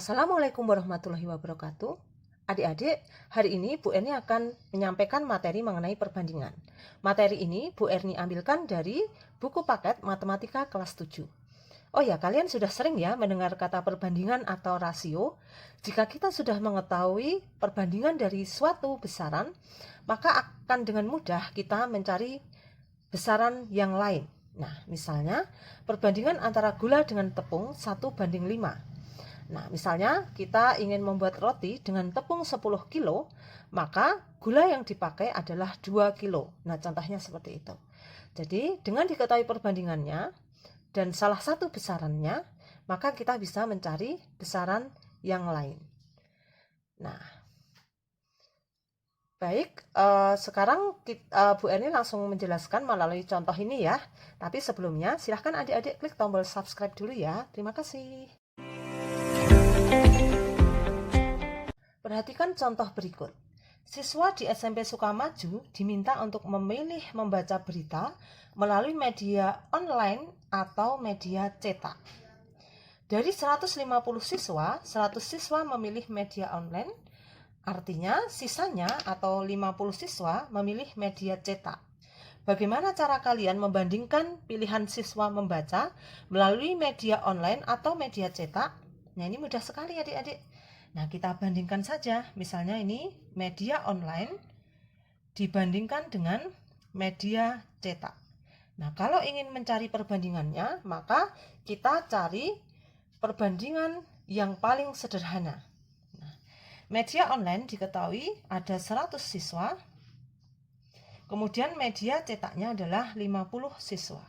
Assalamualaikum warahmatullahi wabarakatuh. Adik-adik, hari ini Bu Erni akan menyampaikan materi mengenai perbandingan. Materi ini Bu Erni ambilkan dari buku paket Matematika kelas 7. Oh ya, kalian sudah sering ya mendengar kata perbandingan atau rasio. Jika kita sudah mengetahui perbandingan dari suatu besaran, maka akan dengan mudah kita mencari besaran yang lain. Nah, misalnya perbandingan antara gula dengan tepung 1:5. Nah, misalnya kita ingin membuat roti dengan tepung 10 kilo, maka gula yang dipakai adalah 2 kilo. Nah, contohnya seperti itu. Jadi, dengan diketahui perbandingannya dan salah satu besarannya, maka kita bisa mencari besaran yang lain. Nah, baik, sekarang Bu Erni langsung menjelaskan melalui contoh ini ya. Tapi sebelumnya, silahkan adik-adik klik tombol subscribe dulu ya. Terima kasih. Perhatikan contoh berikut. Siswa di SMP Sukamaju diminta untuk memilih membaca berita melalui media online atau media cetak. Dari 150 siswa, 100 siswa memilih media online, artinya sisanya atau 50 siswa memilih media cetak. Bagaimana cara kalian membandingkan pilihan siswa membaca melalui media online atau media cetak? Nah, ini mudah sekali adik-adik. Nah, kita bandingkan saja. Misalnya ini media online dibandingkan dengan media cetak. Nah, kalau ingin mencari perbandingannya, maka kita cari perbandingan yang paling sederhana. Nah, media online diketahui ada 100 siswa, kemudian media cetaknya adalah 50 siswa.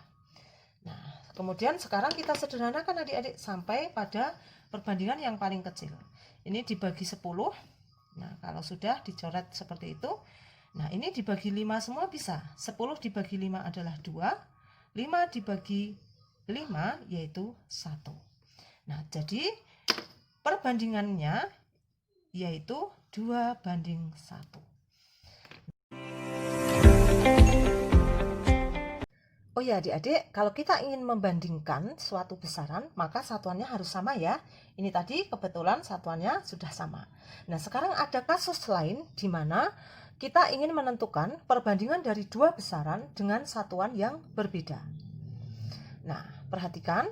Nah, kemudian sekarang kita sederhanakan adik-adik sampai pada perbandingan yang paling kecil. Ini dibagi 10. Nah, kalau sudah dicoret seperti itu, nah ini dibagi 5 semua bisa. 10 dibagi 5 adalah 2, 5 dibagi 5 yaitu 1. Nah, jadi perbandingannya yaitu 2:1. Oh ya adik-adik, kalau kita ingin membandingkan suatu besaran, maka satuannya harus sama ya. Ini tadi kebetulan satuannya sudah sama. Nah, sekarang ada kasus lain di mana kita ingin menentukan perbandingan dari dua besaran dengan satuan yang berbeda. Nah, perhatikan.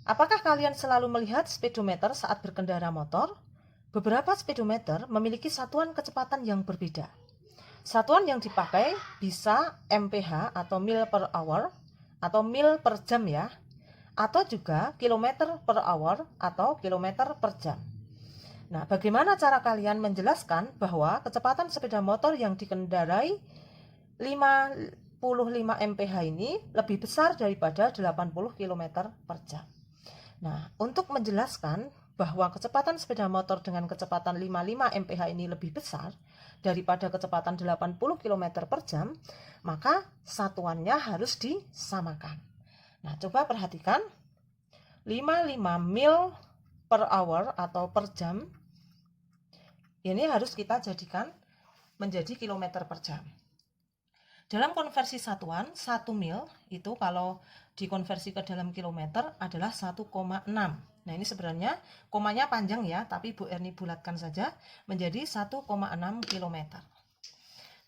Apakah kalian selalu melihat speedometer saat berkendara motor? Beberapa speedometer memiliki satuan kecepatan yang berbeda. Satuan yang dipakai bisa mph atau mil per hour atau mil per jam ya, atau juga kilometer per hour atau kilometer per jam. Nah, bagaimana cara kalian menjelaskan bahwa kecepatan sepeda motor yang dikendarai 55 mph ini lebih besar daripada 80 km per jam? Nah, untuk menjelaskan bahwa kecepatan sepeda motor dengan kecepatan 55 mph ini lebih besar daripada kecepatan 80 km per jam, maka satuannya harus disamakan. Nah, coba perhatikan. 55 mil per hour atau per jam, ini harus kita jadikan menjadi kilometer per jam. Dalam konversi satuan, 1 mil itu kalau dikonversi ke dalam kilometer adalah 1,6. Nah, ini sebenarnya komanya panjang ya, tapi Bu Erni bulatkan saja menjadi 1,6 km.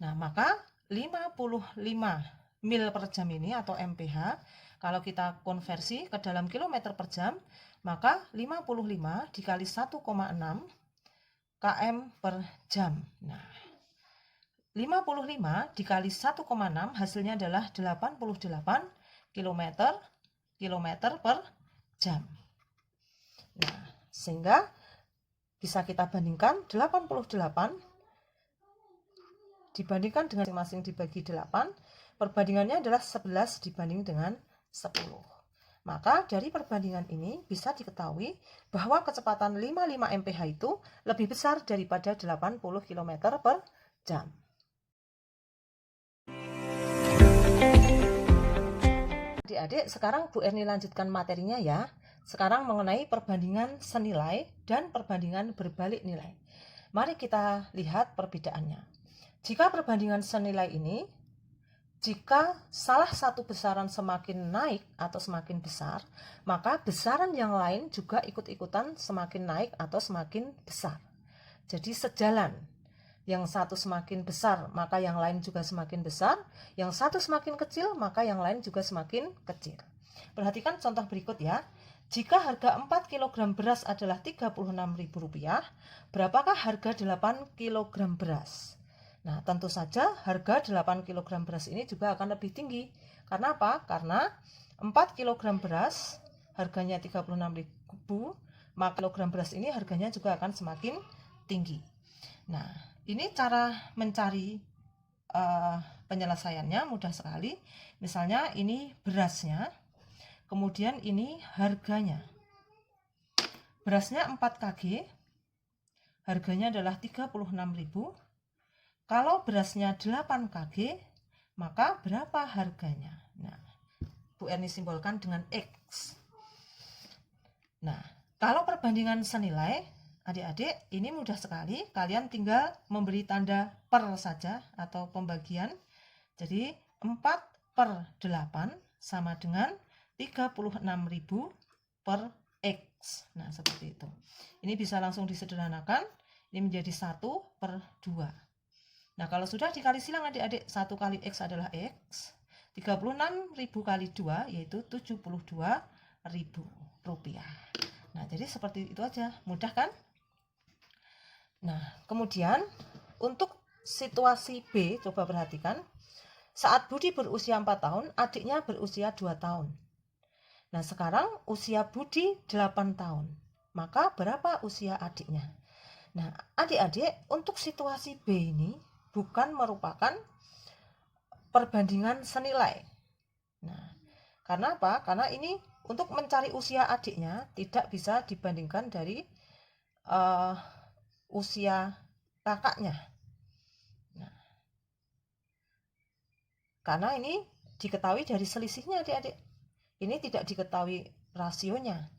Nah, maka 55 mil per jam ini atau mph, kalau kita konversi ke dalam kilometer per jam, maka 55 dikali 1,6 km per jam. Nah, 55 dikali 1,6 hasilnya adalah 88 km per jam. Nah, sehingga bisa kita bandingkan 88 dibandingkan dengan masing-masing dibagi 8, perbandingannya adalah 11 dibanding dengan 10. Maka dari perbandingan ini bisa diketahui bahwa kecepatan 55 mph itu lebih besar daripada 80 km per jam. Adik-adik, sekarang Bu Erni lanjutkan materinya ya. Sekarang mengenai perbandingan senilai dan perbandingan berbalik nilai. Mari kita lihat perbedaannya. Jika perbandingan senilai ini, jika salah satu besaran semakin naik atau semakin besar, maka besaran yang lain juga ikut-ikutan semakin naik atau semakin besar. Jadi sejalan. Yang satu semakin besar, maka yang lain juga semakin besar. Yang satu semakin kecil, maka yang lain juga semakin kecil. Perhatikan contoh berikut ya. Jika harga 4 kg beras adalah Rp36.000, berapakah harga 8 kg beras? Nah, tentu saja harga 8 kg beras ini juga akan lebih tinggi. Karena apa? Karena 4 kg beras harganya Rp36.000, maka kilogram beras ini harganya juga akan semakin tinggi. Nah, ini cara mencari penyelesaiannya mudah sekali. Misalnya ini berasnya, kemudian ini harganya. Berasnya 4 kg, harganya adalah Rp36.000. Kalau berasnya 8 kg, maka berapa harganya? Nah, Bu Erni simbolkan dengan X. Nah, kalau perbandingan senilai, adik-adik, ini mudah sekali. Kalian tinggal memberi tanda per saja atau pembagian. Jadi 4/8 sama dengan 36.000 per X. Nah, seperti itu. Ini bisa langsung disederhanakan. Ini menjadi 1/2. Nah, kalau sudah dikali silang adik-adik, 1 kali X adalah X. 36.000 kali 2 yaitu Rp72.000. Nah, jadi seperti itu aja. Mudah kan? Nah, kemudian untuk situasi B, coba perhatikan. Saat Budi berusia 4 tahun, adiknya berusia 2 tahun. Nah, sekarang usia Budi 8 tahun. Maka berapa usia adiknya? Nah, adik-adik, untuk situasi B ini bukan merupakan perbandingan senilai. Nah, karena apa? Karena ini untuk mencari usia adiknya tidak bisa dibandingkan dari usia kakaknya. Nah, karena ini diketahui dari selisihnya adik-adik. Ini tidak diketahui rasionya.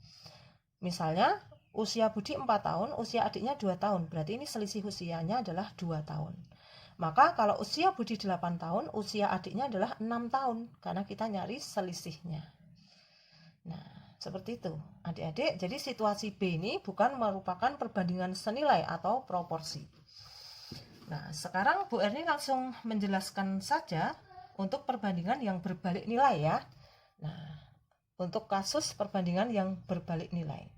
Misalnya usia Budi 4 tahun, usia adiknya 2 tahun. Berarti ini selisih usianya adalah 2 tahun. Maka kalau usia Budi 8 tahun, usia adiknya adalah 6 tahun. Karena kita nyari selisihnya. Nah, seperti itu adik-adik. Jadi situasi B ini bukan merupakan perbandingan senilai atau proporsi. Nah, sekarang Bu Erni langsung menjelaskan saja untuk perbandingan yang berbalik nilai ya. Nah, untuk kasus perbandingan yang berbalik nilai.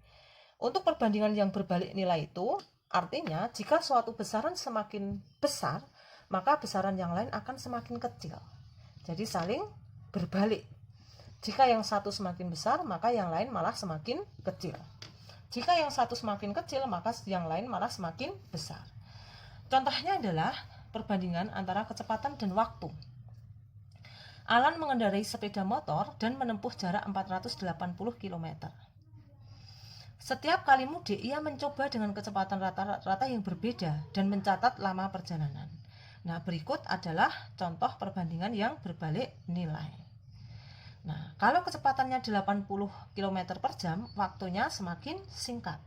Untuk perbandingan yang berbalik nilai itu artinya jika suatu besaran semakin besar, maka besaran yang lain akan semakin kecil. Jadi saling berbalik. Jika yang satu semakin besar, maka yang lain malah semakin kecil. Jika yang satu semakin kecil, maka yang lain malah semakin besar. Contohnya adalah perbandingan antara kecepatan dan waktu. Alan mengendarai sepeda motor dan menempuh jarak 480 km. Setiap kali mudik, ia mencoba dengan kecepatan rata-rata yang berbeda dan mencatat lama perjalanan. Nah, berikut adalah contoh perbandingan yang berbalik nilai. Nah, kalau kecepatannya 80 km per jam, waktunya semakin singkat.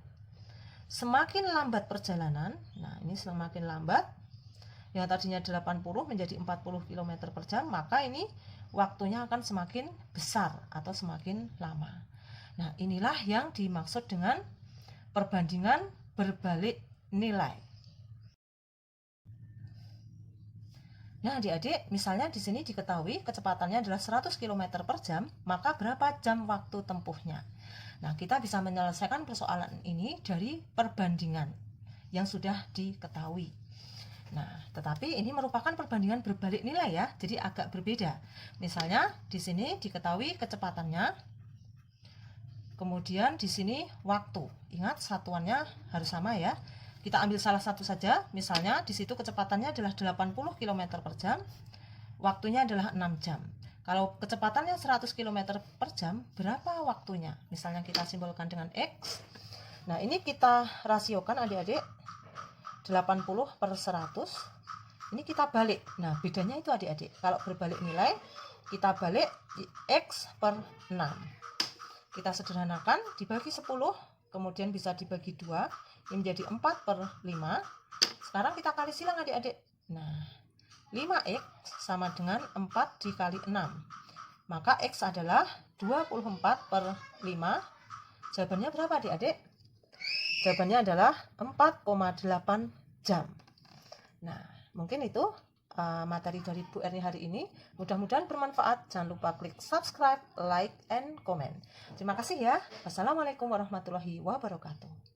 Semakin lambat perjalanan, nah ini semakin lambat, yang tadinya 80 menjadi 40 km per jam, maka ini waktunya akan semakin besar atau semakin lama. Nah, inilah yang dimaksud dengan perbandingan berbalik nilai. Nah, adik-adik, misalnya di sini diketahui kecepatannya adalah 100 km per jam, maka berapa jam waktu tempuhnya? Nah, kita bisa menyelesaikan persoalan ini dari perbandingan yang sudah diketahui. Nah, tetapi ini merupakan perbandingan berbalik nilai ya, jadi agak berbeda. Misalnya di sini diketahui kecepatannya, kemudian di sini waktu. Ingat satuannya harus sama ya. Kita ambil salah satu saja, misalnya di situ kecepatannya adalah 80 km per jam, waktunya adalah 6 jam. Kalau kecepatannya 100 km per jam, berapa waktunya? Misalnya kita simbolkan dengan X. Nah, ini kita rasiokan adik-adik. 80/100. Ini kita balik. Nah, bedanya itu adik-adik. Kalau berbalik nilai, kita balik X per 6. Kita sederhanakan, dibagi 10, kemudian bisa dibagi 2. Ini menjadi 4/5. Sekarang kita kali silang adik-adik. Nah, 5X sama dengan 4 dikali 6. Maka X adalah 24 per 5. Jawabannya berapa adik-adik? Jawabannya adalah 4,8 jam. Nah, mungkin itu materi dari Bu Erni hari ini. Mudah-mudahan bermanfaat. Jangan lupa klik subscribe, like, and comment. Terima kasih ya. Wassalamualaikum warahmatullahi wabarakatuh.